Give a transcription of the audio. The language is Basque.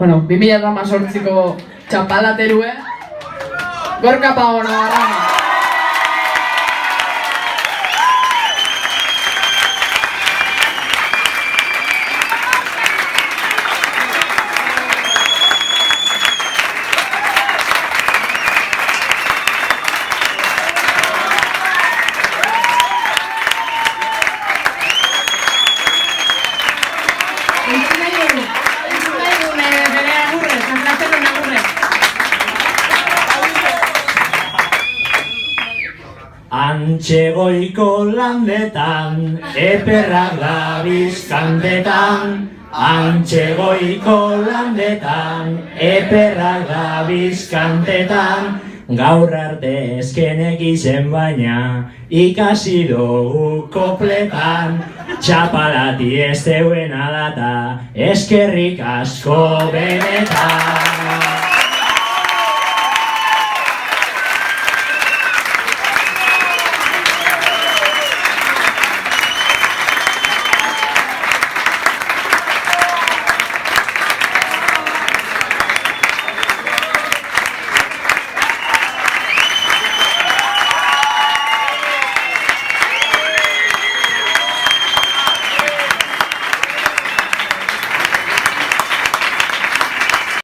Bueno, 2018ko txapalaterue, Gorka Pagona Barrana. Antxegoiko landetan, eperrak da bizkandetan. Antxegoiko landetan, eperrak da bizkantetan. Gaur arte ezkenek izen baina, ikasi dugu kopletan. Txapalati ez deuena data, eskerrik asko benetan.